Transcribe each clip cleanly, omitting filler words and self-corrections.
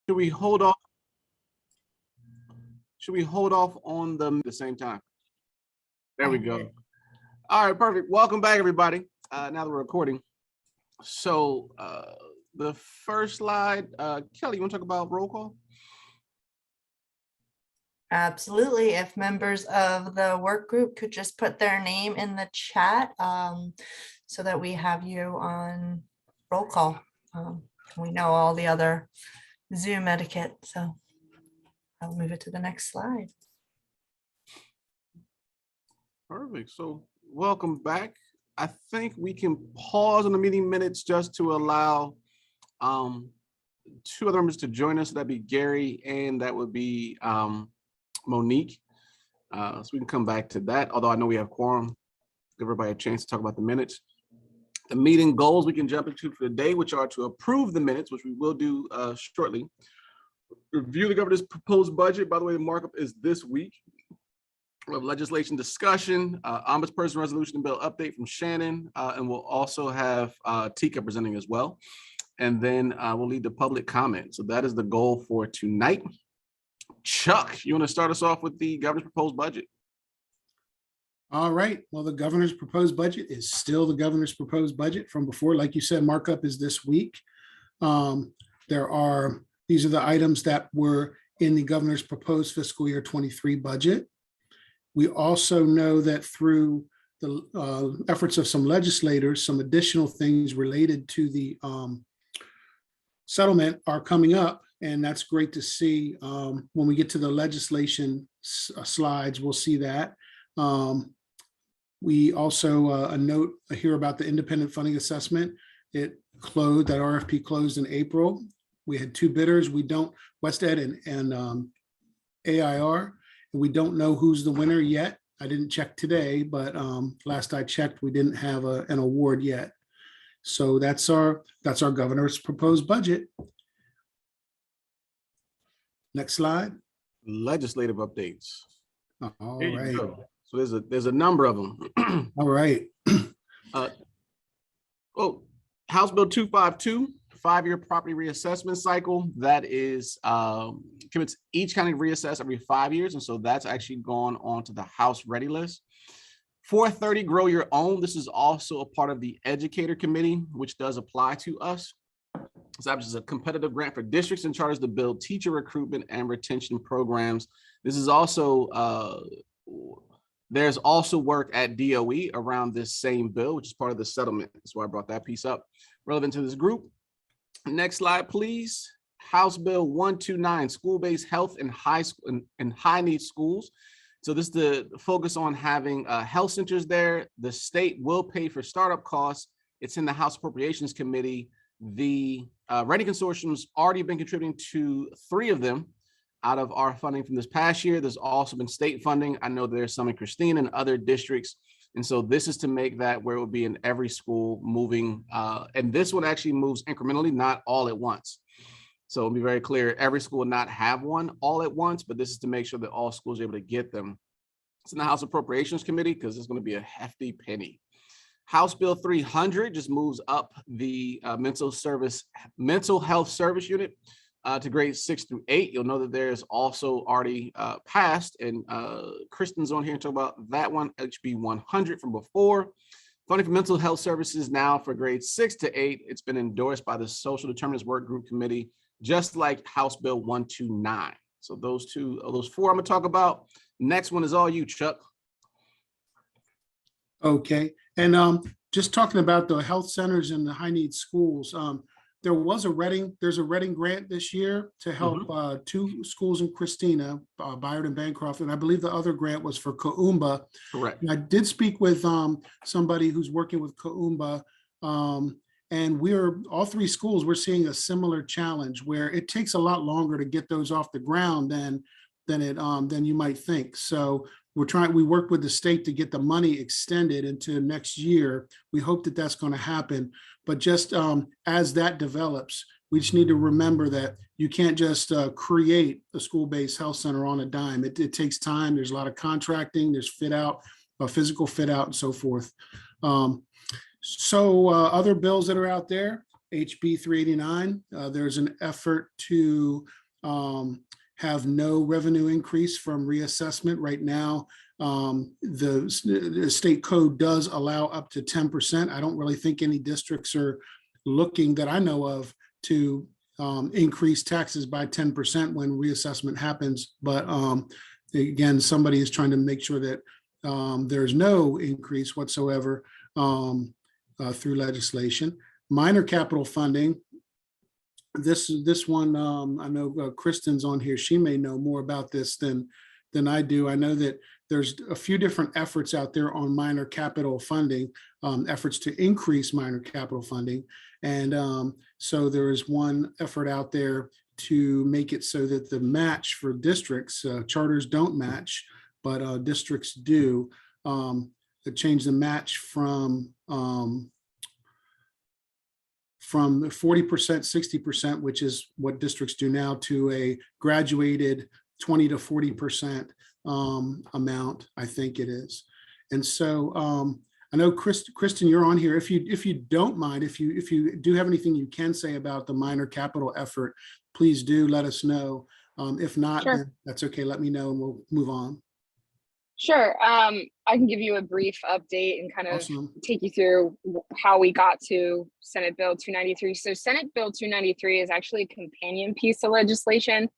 Should we hold off? Should we hold off on them at the same time? There we go. All right, perfect. Welcome back, everybody. Now that we're recording. So the first slide, Kelly, you want to talk about roll call? Absolutely. If members of the work group could just put their name in the chat so that we have you on roll call. We know all the other Zoom etiquette, so I'll move it to the next slide. Perfect. So welcome back. I think we can pause on the meeting minutes just to allow two other members to join us. That'd be Gary and that would be Monique. So we can come back to that, although I know we have quorum. Give everybody a chance to talk about the minutes. The meeting goals we can jump into for the day, which are to approve the minutes, which we will do shortly. Review the governor's proposed budget. By the way, the markup is this week. We have legislation discussion, ombudsperson resolution and bill update from Shannon, and we'll also have Tika presenting as well. And then we'll lead to public comment. So that is the goal for tonight. Chuck, you want to start us off with the governor's proposed budget? All right. Well, the governor's proposed budget is still the governor's proposed budget from before. Like you said, markup is this week. These are the items that were in the governor's proposed fiscal year 23 budget. We also know that through the efforts of some legislators, some additional things related to the settlement are coming up, and that's great to see. When we get to the legislation slides, we'll see that. We also a note here about the independent funding assessment. It closed, that RFP closed in April. We had two bidders. We don't, West Ed and AIR. We don't know who's the winner yet. I didn't check today, but last I checked, we didn't have an award yet. So that's our governor's proposed budget. Next slide. Legislative updates. All right. So there's a number of them. All right. House Bill 252. 5-year property reassessment cycle that is commits each county reassess every 5 years, and so that's actually gone on to the House ready list. 430 grow your own. This is also a part of the educator committee, which does apply to us. So this is a competitive grant for districts and charters to build teacher recruitment and retention programs. This is also there's also work at DOE around this same bill, which is part of the settlement. That's why I brought that piece up relevant to this group. Next slide, please. House Bill 129, school-based health in high need schools. So this is the focus on having health centers there. The state will pay for startup costs. It's in the House Appropriations Committee. The Ready Consortium's already been contributing to 3 of them out of our funding from this past year. There's also been state funding. I know there's some in Christine and other districts. And so this is to make that where it will be in every school moving, and this one actually moves incrementally, not all at once. So it'll be very clear, every school will not have one all at once, but this is to make sure that all schools are able to get them. It's in the House Appropriations Committee because it's going to be a hefty penny. House Bill 300 just moves up the mental health service unit to grades 6 through 8. You'll know that there's also already passed, and Kristen's on here to talk about that one, HB 100 from before. Funding for mental health services now for grades 6 to 8. It's been endorsed by the Social Determinants Work Group Committee, just like House Bill 129. So those 4 I'm gonna talk about. Next one is all you, Chuck. Okay, and just talking about the health centers and the high need schools, there's a Reading grant this year to help 2 schools in Christina, Bayard and Bancroft, and I believe the other grant was for Coumba. Correct. And I did speak with somebody who's working with Coumba, and all 3 schools, we're seeing a similar challenge where it takes a lot longer to get those off the ground than you might think. So we work with the state to get the money extended into next year. We hope that that's going to happen. But just as that develops, we just need to remember that you can't just create a school-based health center on a dime. It takes time. There's a lot of contracting. There's fit out, physical fit out, and so forth. Other bills that are out there, HB 389. There's an effort to have no revenue increase from reassessment. Right now, the state code does allow up to 10%. I don't really think any districts are looking, that I know of, to increase taxes by 10% when reassessment happens. But again, somebody is trying to make sure that there's no increase whatsoever through legislation. Minor capital funding. This one, I know Kristen's on here. She may know more about this than I do. I know that there's a few different efforts out there on minor capital funding, efforts to increase minor capital funding. And so there is one effort out there to make it so that the match for districts, charters don't match, but districts do, to change the match from 40%, 60%, which is what districts do now, to a graduated 20 to 40% amount, I think it is. And so I know Kristen, you're on here. If you don't mind, if you do have anything you can say about the minor capital effort, please do let us know. If not, Sure. then that's okay. Let me know and we'll move on. Sure. I can give you a brief update and kind of Awesome. take you through how we got to Senate Bill 293. So Senate Bill 293 is actually a companion piece of legislation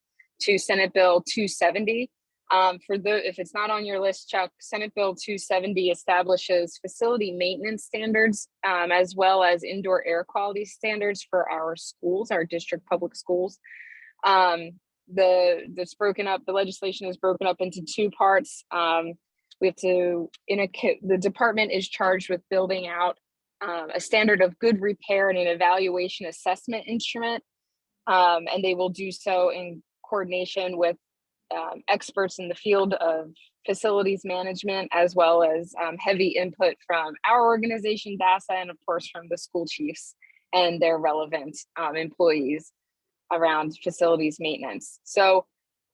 to Senate Bill 270. If it's not on your list, Chuck, Senate Bill 270 establishes facility maintenance standards, as well as indoor air quality standards for our schools, our district public schools. That's broken up. The legislation is broken up into two parts. We have to, the department is charged with building out a standard of good repair and an evaluation assessment instrument, and they will do so in coordination with experts in the field of facilities management, as well as heavy input from our organization, DASA, and of course from the school chiefs and their relevant employees around facilities maintenance. So,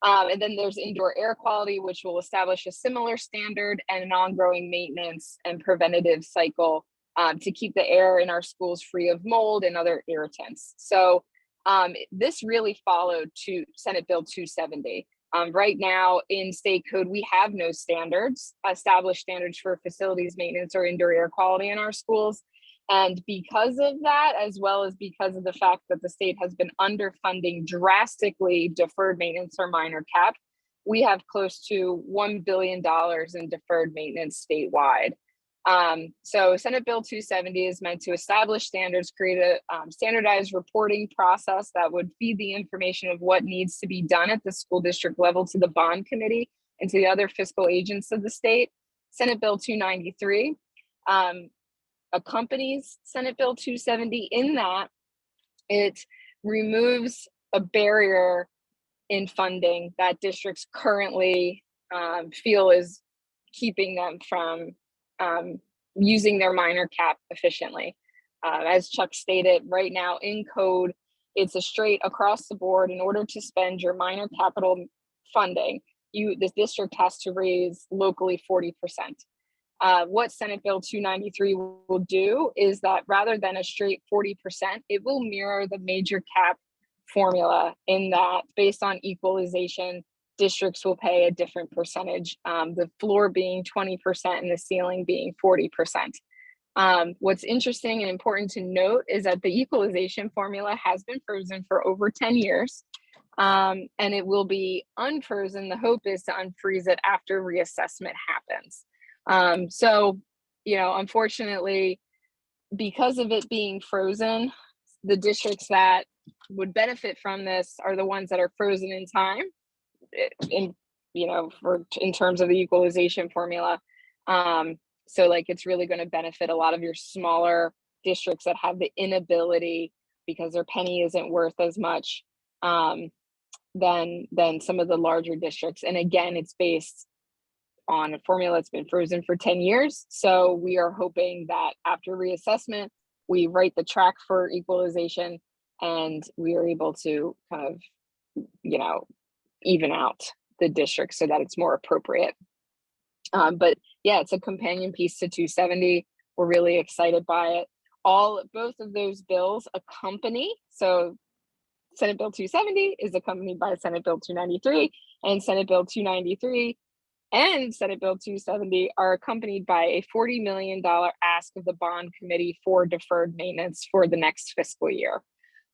and then there's indoor air quality, which will establish a similar standard and an ongoing maintenance and preventative cycle to keep the air in our schools free of mold and other irritants. So this really followed to Senate Bill 270. Right now in state code, we have no established standards for facilities maintenance or indoor air quality in our schools. And because of that, as well as because of the fact that the state has been underfunding drastically deferred maintenance or minor cap, we have close to $1 billion in deferred maintenance statewide. So Senate Bill 270 is meant to establish standards, create a standardized reporting process that would feed the information of what needs to be done at the school district level to the bond committee and to the other fiscal agents of the state. Senate Bill 293 accompanies Senate Bill 270 in that it removes a barrier in funding that districts currently feel is keeping them from using their minor cap efficiently. As Chuck stated, right now in code, it's a straight across the board. In order to spend your minor capital funding, this district has to raise locally 40%. What Senate Bill 293 will do is that rather than a straight 40%, it will mirror the major cap formula in that based on equalization, districts will pay a different percentage, the floor being 20% and the ceiling being 40%. What's interesting and important to note is that the equalization formula has been frozen for over 10 years, and it will be unfrozen. The hope is to unfreeze it after reassessment happens. So, unfortunately, because of it being frozen, the districts that would benefit from this are the ones that are frozen in time, in terms of the equalization formula. So like it's really going to benefit a lot of your smaller districts that have the inability, because their penny isn't worth as much than some of the larger districts. And again, it's based on a formula that's been frozen for 10 years. So we are hoping that after reassessment, we write the track for equalization and we are able to kind of, even out the district so that it's more appropriate. But yeah, it's a companion piece to 270. We're really excited by it. both of those bills accompany. So Senate Bill 270 is accompanied by Senate Bill 293, and Senate Bill 293 and Senate Bill 270 are accompanied by a $40 million ask of the bond committee for deferred maintenance for the next fiscal year.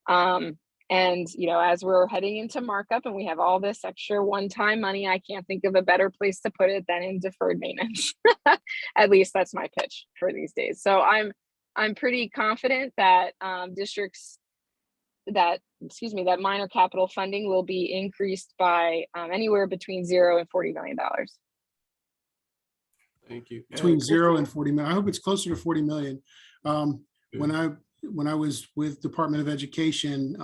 And, as we're heading into markup and we have all this extra one-time money, I can't think of a better place to put it than in deferred maintenance. At least that's my pitch for these days. So I'm pretty confident that that minor capital funding will be increased by anywhere between $0 and $40 million. Thank you. Between 0 and 40 million. I hope it's closer to 40 million. When I was with Department of Education,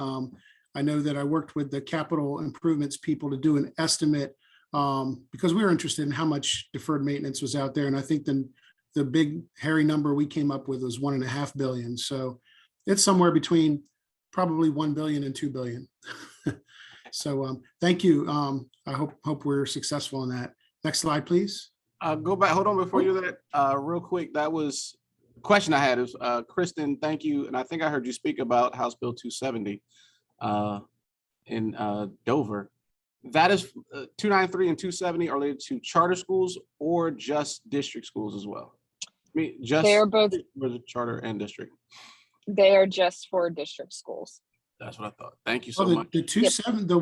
I know that I worked with the capital improvements people to do an estimate because we were interested in how much deferred maintenance was out there. And I think the big hairy number we came up with was 1.5 billion. So it's somewhere between probably 1 billion and 2 billion. So thank you. I hope we're successful in that. Next slide, please. Go back. Hold on before you do that. Real quick. That was the question I had is Kristen, thank you. And I think I heard you speak about House Bill 270 in Dover. That is 293 and 270 are related to charter schools or just district schools as well? I mean, just They're both charter and district. They are just for district schools. That's what I thought. Thank you so the, much. The 270, the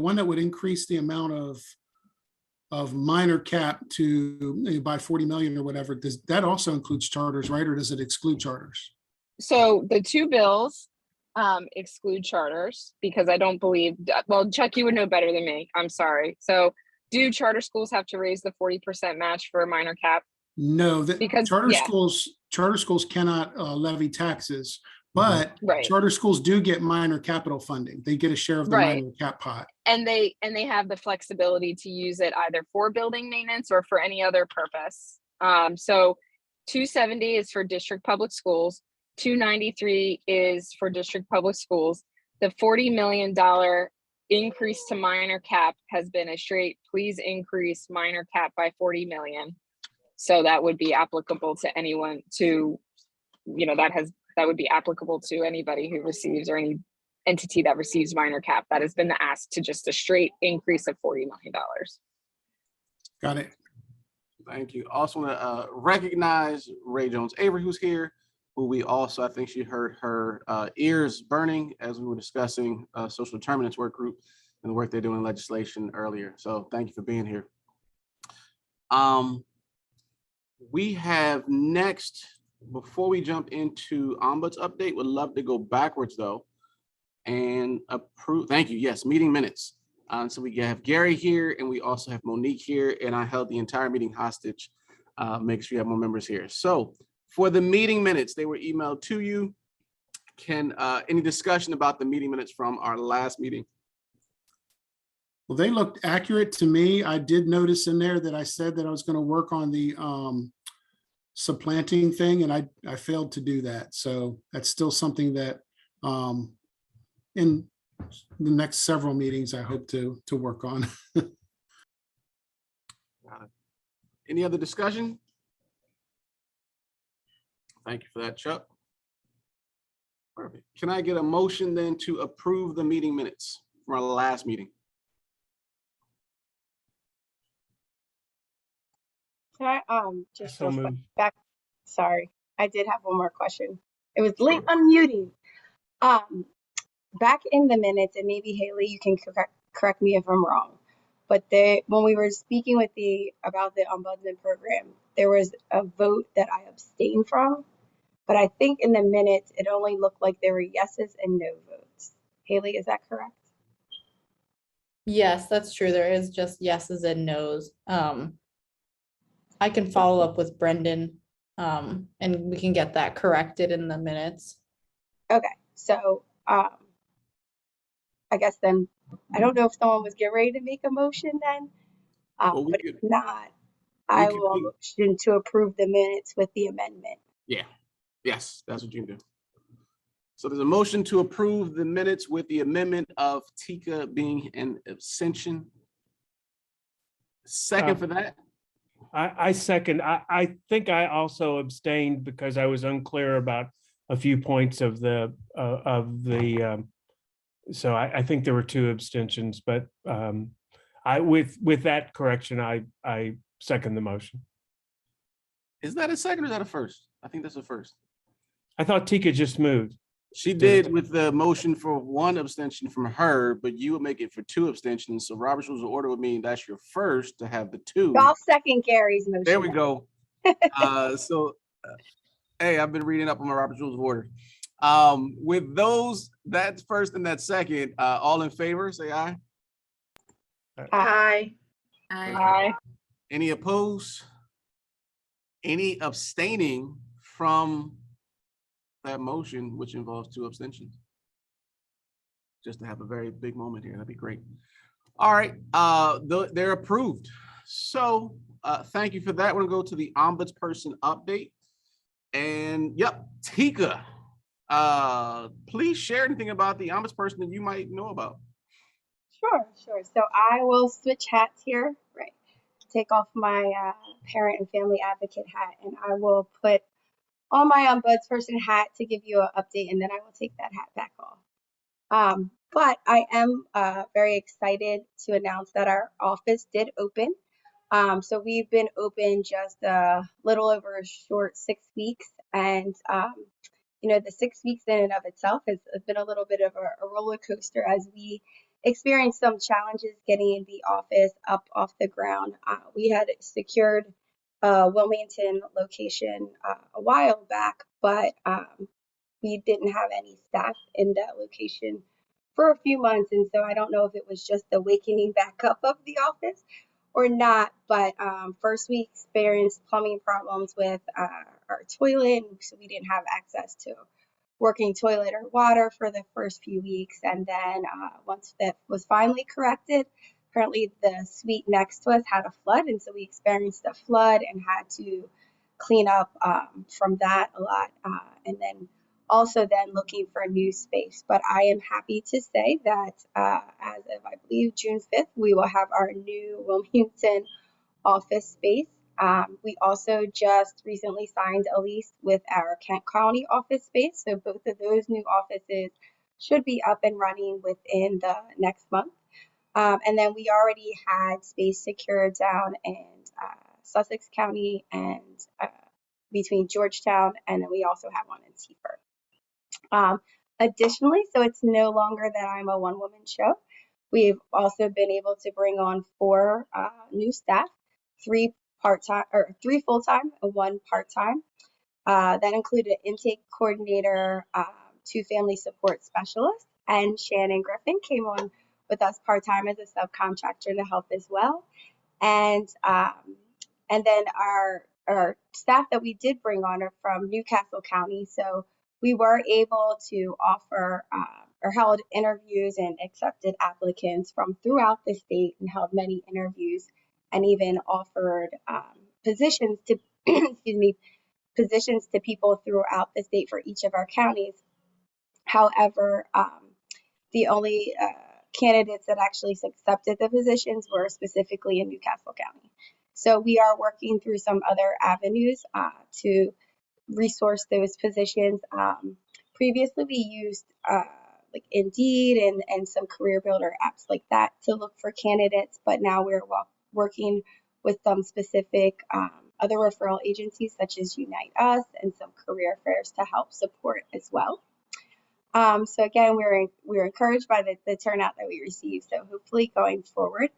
one that would increase the amount of minor cap to by 40 million or whatever, that also includes charters, right? Or does it exclude charters? So the two bills exclude charters because I don't believe, well, Chuck, you would know better than me. I'm sorry. So do charter schools have to raise the 40% match for a minor cap? No, Because charter schools cannot levy taxes, but charter schools do get minor capital funding. They get a share of the minor cap pot. And they have the flexibility to use it either for building maintenance or for any other purpose. So 270 is for district public schools. 293 is for district public schools. The $40 million increase to minor cap has been a straight, please increase minor cap by 40 million. So that would be applicable to anyone that would be applicable to anybody who receives or any entity that receives minor cap. That has been the ask to just a straight increase of $40 million. Got it. Thank you. Also want to recognize Ray Jones Avery, who's here, who we also, I think she heard her ears burning as we were discussing social determinants work group and the work they're doing in legislation earlier. So thank you for being here. We have next, before we jump into Ombuds update, would love to go backwards though and approve. Thank you. Yes, meeting minutes. So we have Gary here and we also have Monique here, and I held the entire meeting hostage. Make sure you have more members here. So for the meeting minutes, they were emailed to you. Can any discussion about the meeting minutes from our last meeting? Well, they looked accurate to me. I did notice in there that I said that I was going to work on the supplanting thing, and I failed to do that. So that's still something that in the next several meetings I hope to work on. Any other discussion? Thank you for that, Chuck. Perfect. Can I get a motion then to approve the meeting minutes from our last meeting? Can I just back? Sorry, I did have one more question. It was late unmuting. Back in the minutes, and maybe Haley, you can correct me if I'm wrong, but when we were speaking about the ombudsman program, there was a vote that I abstained from, but I think in the minutes it only looked like there were yeses and no votes. Haley, is that correct? Yes, that's true. There is just yeses and nos. I can follow up with Brendan and we can get that corrected in the minutes. Okay, so I guess then, I don't know if someone was getting ready to make a motion then, but if not, I will motion to approve the minutes with the amendment. Yeah, yes, that's what you can do. So there's a motion to approve the minutes with the amendment of Tika being an abstention. Second for that. I second. I think I also abstained because I was unclear about a few points of the, so I think there were 2 abstentions, but with that correction, I second the motion. Is that a second or is that a first? I think that's a first. I thought Tika just moved. She did with the motion for 1 abstention from her, but you would make it for 2 abstentions. So Robert's Rules of Order would mean that's your first to have the 2. I'll second Gary's motion. There we go. Hey, I've been reading up on my Robert's Rules of Order. With those, that's first and that's second. All in favor, say aye. Aye. Aye. Any opposed? Any abstaining from that motion, which involves 2 abstentions? Just to have a very big moment here, that'd be great. All right, they're approved. So thank you for that. We're gonna go to the ombudsperson update. And yep, Tika, please share anything about the ombudsperson that you might know about. Sure. So I will switch hats here, right? Take off my parent and family advocate hat, and I will put on my ombudsperson hat to give you an update, and then I will take that hat back off. But I am very excited to announce that our office did open. So we've been open just a little over a short 6 weeks, and the 6 weeks in and of itself has been a little bit of a roller coaster as we experienced some challenges getting the office up off the ground. We had secured a Wilmington location a while back, but we didn't have any staff in that location for a few months, and so I don't know if it was just the wakening back up of the office or not, but first we experienced plumbing problems with our toilet, so we didn't have access to working toilet or water for the first few weeks, and then once that was finally corrected, apparently the suite next to us had a flood, and so we experienced a flood and had to clean up from that a lot, and then also then looking for a new space. But I am happy to say that as of, I believe, June 5th, we will have our new Wilmington office space. We also just recently signed a lease with our Kent County office space. So both of those new offices should be up and running within the next month. And then we already had space secured down in Sussex County and between Georgetown, and then we also have one in Seaford. Additionally, so it's no longer that I'm a one-woman show. We've also been able to bring on 4 new staff, 3 part-time or 3 full-time and 1 part-time. That included an intake coordinator, 2 family support specialists, and Shannon Griffin came on with us part-time as a subcontractor to help as well. And then our staff that we did bring on are from Newcastle County, so we were able to offer or held interviews and accepted applicants from throughout the state and held many interviews and even offered positions to positions to people throughout the state for each of our counties. However, the only candidates that actually accepted the positions were specifically in Newcastle County. So we are working through some other avenues to resource those positions. Previously, we used like Indeed and some career builder apps like that to look for candidates, but now we're working with some specific other referral agencies such as Unite Us and some career fairs to help support as well. So again, we're encouraged by the turnout that we received. So hopefully going forward,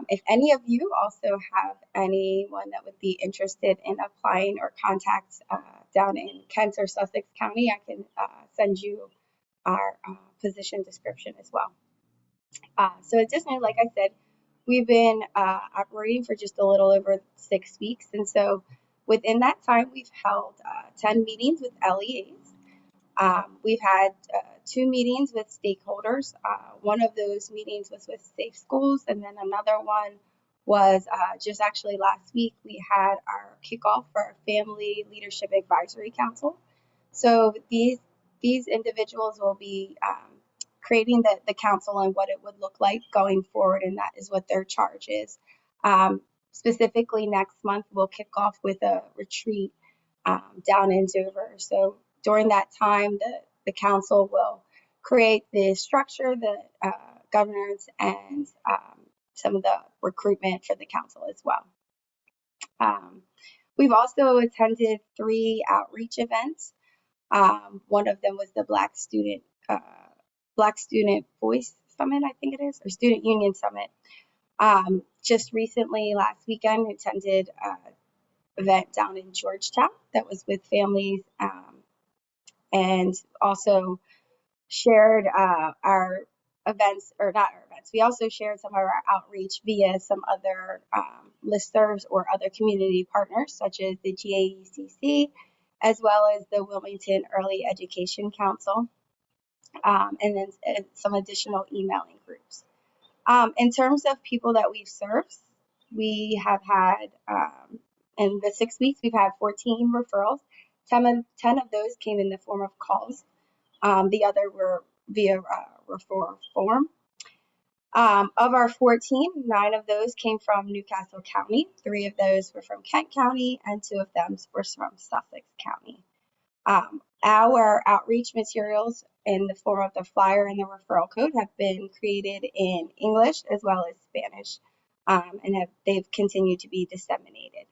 if any of you also have anyone that would be interested in applying or contact down in Kent or Sussex County, I can send you our position description as well. So additionally, like I said, we've been operating for just a little over 6 weeks. And so within that time, we've held 10 meetings with LEAs. We've had 2 meetings with stakeholders. One of those meetings was with Safe Schools, and then another one was just actually last week. We had our kickoff for our Family Leadership Advisory Council. So these individuals will be creating the council and what it would look like going forward, and that is what their charge is. Specifically, next month we'll kick off with a retreat down in Dover. So during that time, the council will create the structure, the governance, and some of the recruitment for the council as well. We've also attended 3 outreach events. One of them was the Black Student Voice Summit, I think it is, or Student Union Summit. Just recently, last weekend, attended an event down in Georgetown that was with families, and also shared our events, or not our events. We also shared some of our outreach via some other listservs or other community partners, such as the GAECC, as well as the Wilmington Early Education Council, and then some additional emailing groups. In terms of people that we've served, we have had, in the 6 weeks, we've had 14 referrals. 10 of those came in the form of calls. The other were via referral form. Of our 14, 9 of those came from Newcastle County. 3 of those were from Kent County, and 2 of them were from Sussex County. Our outreach materials in the form of the flyer and the referral code have been created in English as well as Spanish, and they've continued to be disseminated.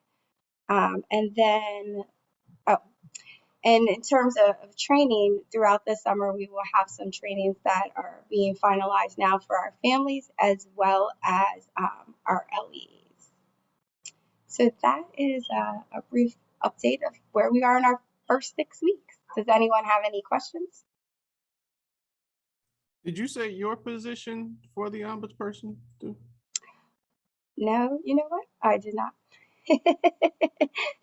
And in terms of training, throughout the summer, we will have some trainings that are being finalized now for our families as well as our LEAs. So that is a brief update of where we are in our first 6 weeks. Does anyone have any questions? Did you say your position for the ombudsperson too? No, you know what? I did not.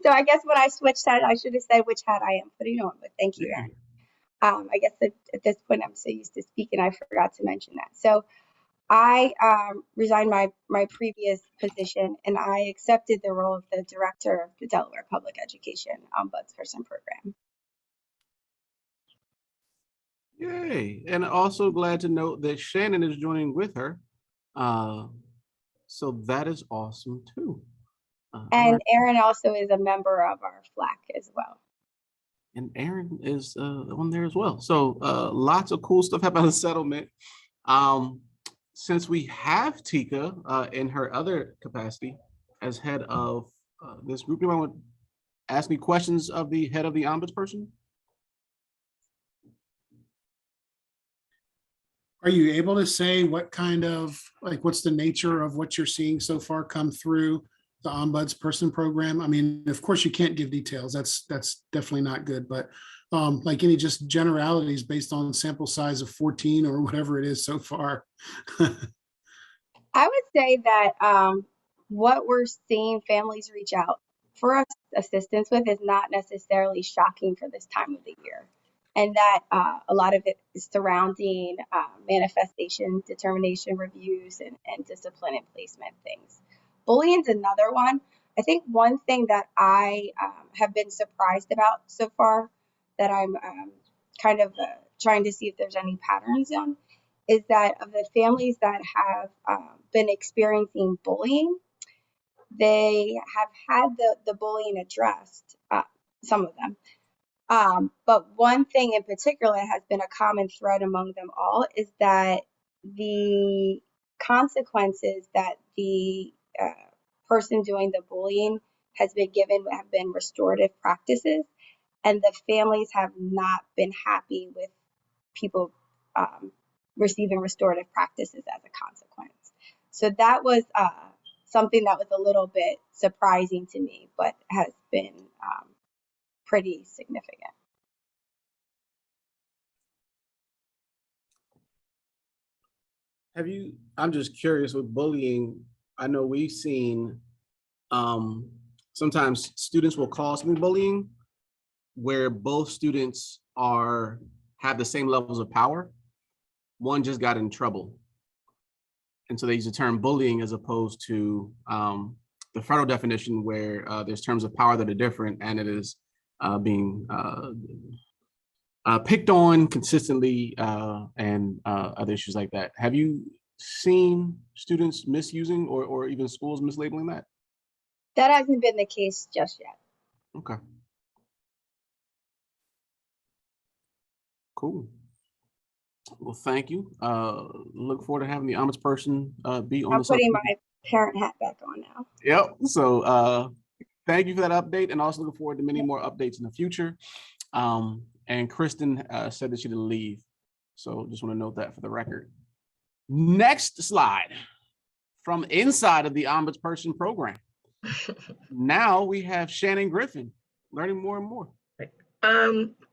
So I guess when I switched hat, I should have said which hat I am putting on, but thank you, Aaron. I guess at this point, I'm so used to speaking, I forgot to mention that. So I resigned my previous position, and I accepted the role of the director of the Delaware Public Education Ombudsperson Program. Yay. And also glad to note that Shannon is joining with her. So that is awesome too. And Aaron also is a member of our FLAC as well. And Aaron is on there as well. So lots of cool stuff about the settlement. Since we have Tika in her other capacity as head of this group, anyone would ask me questions of the head of the ombudsperson? Are you able to say what kind of, like, what's the nature of what you're seeing so far come through the ombudsperson program? I mean, of course you can't give details. That's definitely not good, but like any just generalities based on sample size of 14 or whatever it is so far. I would say that what we're seeing families reach out for us assistance with is not necessarily shocking for this time of the year. And that a lot of it is surrounding manifestation, determination reviews, and discipline and placement things. Bullying is another one. I think one thing that I have been surprised about so far that I'm kind of trying to see if there's any patterns on is that of the families that have been experiencing bullying, they have had the bullying addressed, some of them. But one thing in particular has been a common thread among them all is that the consequences that the person doing the bullying has been given have been restorative practices, and the families have not been happy with people receiving restorative practices as a consequence. So that was something that was a little bit surprising to me, but has been pretty significant. I'm just curious with bullying, I know we've seen sometimes students will call something bullying where both students have the same levels of power. One just got in trouble. And so they use the term bullying as opposed to the federal definition where there's terms of power that are different, and it is being picked on consistently and other issues like that. Have you seen students misusing or even schools mislabeling that? That hasn't been the case just yet. Okay. Cool. Well, thank you. Look forward to having the ombudsperson be on I'm the putting subcommittee. my parent hat back on now. Yep. So thank you for that update, and also looking forward to many more updates in the future. And Kristen said that she didn't leave. So just want to note that for the record. Next slide from inside of the ombudsperson program. Now we have Shannon Griffin learning more and more.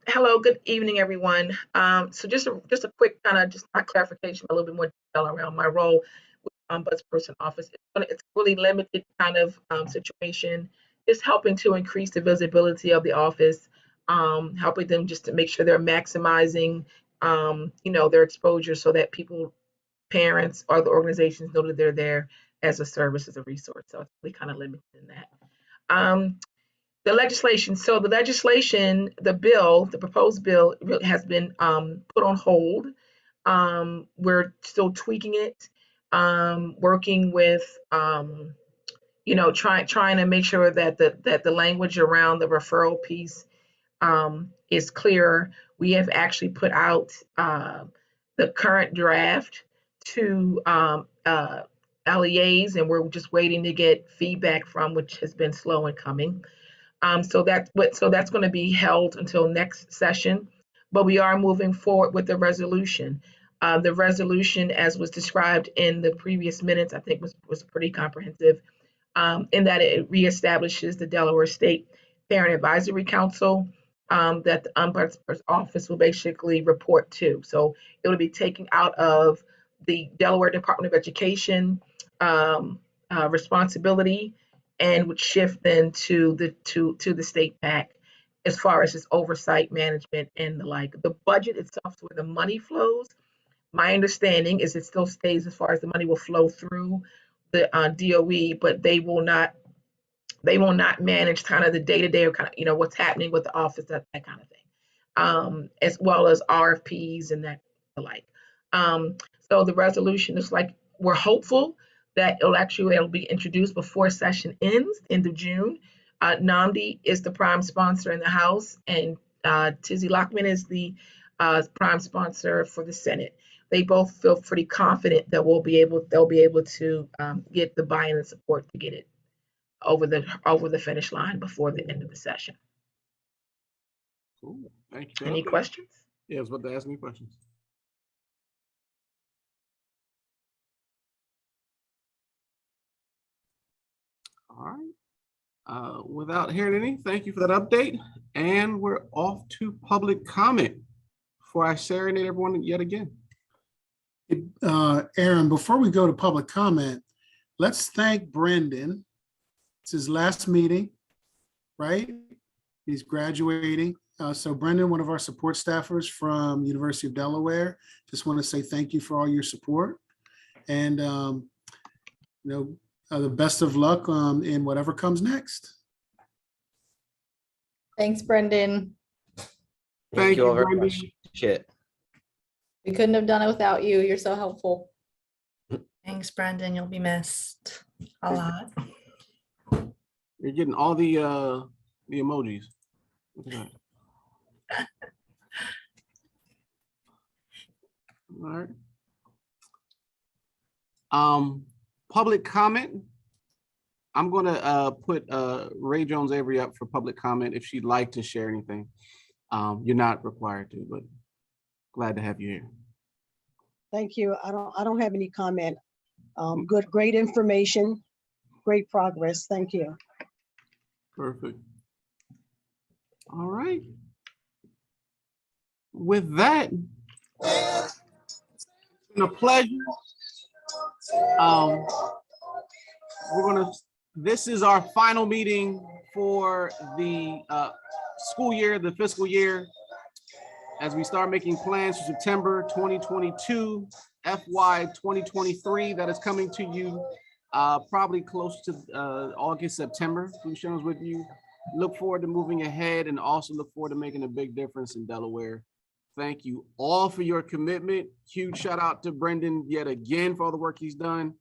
Hello, good evening, everyone. So just a quick kind of just my clarification, a little bit more detail around my role with ombudsperson office. It's really limited kind of situation, just helping to increase the visibility of the office, helping them just to make sure they're maximizing, their exposure so that people, parents, or the organizations know that they're there as a service, as a resource. So it's really kind of limited in that. The legislation. So the legislation, the proposed bill has been put on hold. We're still tweaking it, working with, trying to make sure that the language around the referral piece is clear. We have actually put out the current draft to LEAs, and we're just waiting to get feedback from, which has been slow in coming. So that's going to be held until next session, but we are moving forward with the resolution. The resolution, as was described in the previous minutes, I think was pretty comprehensive, in that it reestablishes the Delaware State Parent Advisory Council that the Ombudsman's office will basically report to. So it will be taken out of the Delaware Department of Education responsibility, and would shift then to the state PAC as far as its oversight, management, and the like. The budget itself is where the money flows. My understanding is it still stays as far as the money will flow through the DOE, but they will not manage kind of the day-to-day or kind of what's happening with the office, that kind of thing, as well as RFPs and that the like. So the resolution is like, we're hopeful that it'll be introduced before session ends, end of June. NAMD is the prime sponsor in the House, and Tizzy Lockman is the prime sponsor for the Senate. They both feel pretty confident that they'll be able to get the buy-in and support to get it over the finish line before the end of the session. Cool. Thank you. Any questions? Yeah, I was about to ask me questions. All right. Without hearing any, thank you for that update. And we're off to public comment before I serenade everyone yet again. Aaron, before we go to public comment, let's thank Brendan. It's his last meeting, right? He's graduating. So Brendan, one of our support staffers from University of Delaware, just want to say thank you for all your support. And, the best of luck in whatever comes next. Thanks, Brendan. Thank you all you, very much. Brendan. Shit. We couldn't have done it without you. You're so helpful. Thanks, Brendan. You'll be missed a lot. You're getting all the emojis. Look at that. All right. Public comment. I'm gonna put Ray Jones Avery up for public comment if she'd like to share anything. You're not required to, but glad to have you here. Thank you. I don't have any comment. Great information, great progress. Thank you. Perfect. All right. With that, it's been a pleasure. This is our final meeting for the school year, the fiscal year, as we start making plans for September 2022, FY 2023, that is coming to you probably close to August, September. To be honest with you, look forward to moving ahead and also look forward to making a big difference in Delaware. Thank you all for your commitment. Huge shout out to Brendan yet again for all the work he's done.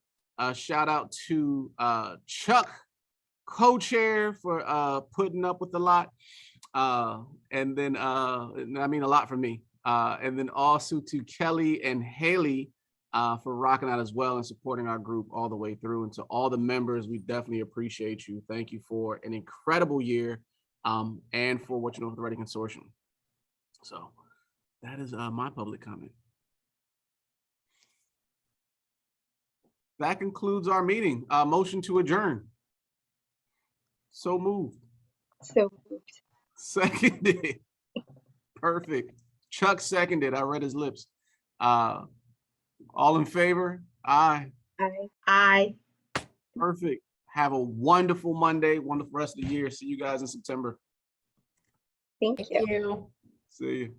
Shout out to Chuck, co-chair, for putting up with a lot. And then, I mean, a lot for me. And then also to Kelly and Haley for rocking out as well and supporting our group all the way through. And to all the members, we definitely appreciate you. Thank you for an incredible year and for what you know for the Ready Consortium. So that is my public comment. That concludes our meeting. Motion to adjourn. So moved. So moved. Seconded. Perfect. Chuck seconded. I read his lips. All in favor? Aye. Aye. Perfect. Have a wonderful Monday, wonderful rest of the year. See you guys in September. Thank you. Thank you. See you.